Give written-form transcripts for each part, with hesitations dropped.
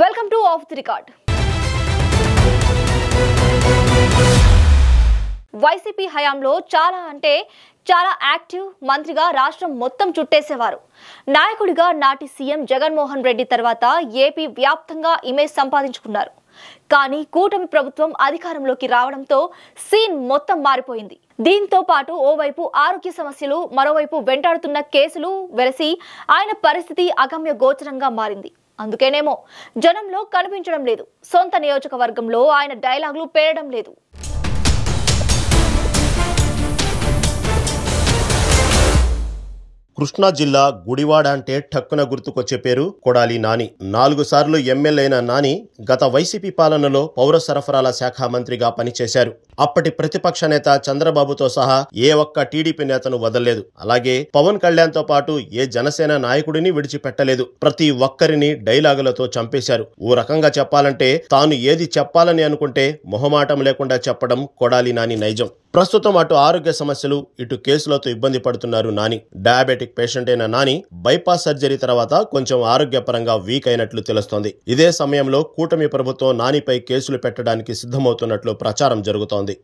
Welcome to of the record. YCP హయాంలో చాలా active మంత్రిగా రాష్ట్రం మొత్తం చుట్టేసేవారు. నాయకుడిగా నాటి సీఎం జగన్మోహన్ రెడ్డి తర్వాత ఏపీ వ్యాప్తంగా ఇమేజ్ సంపాదించుకున్నారు. కానీ కూటమి ప్రభుత్వం అధికారంలోకి రావడంతో సీన్ మొత్తం మారిపోయింది. దీంతో పాటు ఓవైపు ఆరోగ్య సమస్యలు, మరోవైపు వెంటాడుతున్న కేసులు వెరసి ఆయన పరిస్థితి అగమ్య గోచరంగా మారింది. అందుకేనేమో జనంలో కనిపించడం లేదు. సొంత నియోజకవర్గంలో ఆయన డైలాగులు పేరడం లేదు. కృష్ణా జిల్లా గుడివాడ అంటే ఠక్కున గుర్తుకొచ్చే పేరు కొడాలి నాని. 4 సార్లు ఎమ్మెల్యే అయిన నాని గత వైసీపీ పాలనలో పౌర సరఫరాల శాఖ మంత్రిగా పనిచేశారు. అప్పటి ప్రతిపక్ష నేత చంద్రబాబుతో సహా ఏ ఒక్క టీడీపీ నేతను వదలలేదు. అలాగే పవన్ కళ్యాణ్ తో పాటు ఏ జనసేన నాయకుడిని విడిచిపెట్టలేదు. ప్రతి ఒక్కరిని డైలాగులతో చంపేశారు. ఓ రకంగా చెప్పాలంటే తాను ఏది చెప్పాలని అనుకుంటే మొహమాటం లేకుండా చెప్పడం కొడాలి నాని నైజం. ప్రస్తుతం అటు ఆరోగ్య సమస్యలు, ఇటు కేసులతో ఇబ్బంది పడుతున్నారు నాని. డయాబెటిక్ పేషెంట్ అయిన నాని బైపాస్ సర్జరీ తర్వాత కొంచెం ఆరోగ్యపరంగా వీక్ అయినట్లు తెలుస్తోంది. ఇదే సమయంలో కూటమి ప్రభుత్వం నానిపై కేసులు పెట్టడానికి సిద్ధమవుతున్నట్లు ప్రచారం జరుగుతోంది.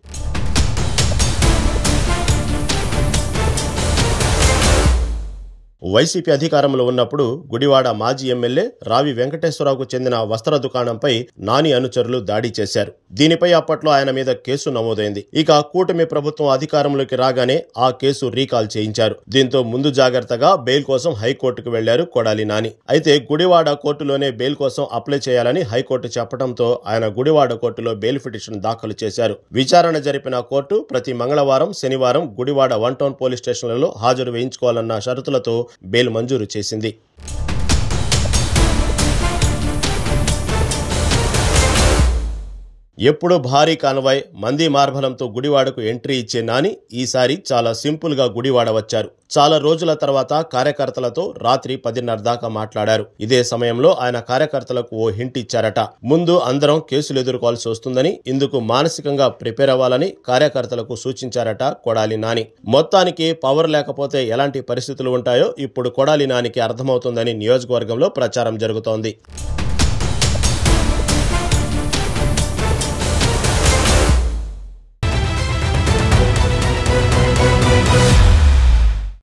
వైసీపీ అధికారంలో ఉన్నప్పుడు గుడివాడ మాజీ ఎమ్మెల్యే రావి వెంకటేశ్వరరావుకు చెందిన వస్త్ర దుకాణంపై నాని అనుచరులు దాడి చేశారు. దీనిపై అప్పట్లో ఆయన మీద కేసు నమోదైంది. ఇక కూటమి ప్రభుత్వం అధికారంలోకి రాగానే ఆ కేసు రీకాల్ చేయించారు. దీంతో ముందు జాగ్రత్తగా బెయిల్ కోసం హైకోర్టుకు వెళ్లారు కొడాలి నాని. అయితే గుడివాడ కోర్టులోనే బెయిల్ కోసం అప్లై చేయాలని హైకోర్టు చెప్పడంతో ఆయన గుడివాడ కోర్టులో బెయిల్ పిటిషన్ దాఖలు చేశారు. విచారణ జరిపిన కోర్టు ప్రతి మంగళవారం, శనివారం గుడివాడ 1 టౌన్ పోలీస్ స్టేషన్లలో హాజరు వేయించుకోవాలన్న షరతులతో బెయిల్ మంజూరు చేసింది. ఎప్పుడు భారీ కాన్వాయ్, మంది మార్బలంతో గుడివాడకు ఎంట్రీ ఇచ్చే నాని ఈసారి చాలా సింపుల్ గా గుడివాడ వచ్చారు. చాలా రోజుల తర్వాత కార్యకర్తలతో రాత్రి 10:30 దాకా మాట్లాడారు. ఇదే సమయంలో ఆయన కార్యకర్తలకు ఓ హింట్ ఇచ్చారట. ముందు అందరం కేసులు ఎదుర్కోవాల్సి వస్తుందని, ఇందుకు మానసికంగా ప్రిపేర్ అవ్వాలని కార్యకర్తలకు సూచించారట కొడాలి నాని. మొత్తానికి పవర్ లేకపోతే ఎలాంటి పరిస్థితులు ఉంటాయో ఇప్పుడు కొడాలి నానికి అర్థమవుతుందని నియోజకవర్గంలో ప్రచారం జరుగుతోంది.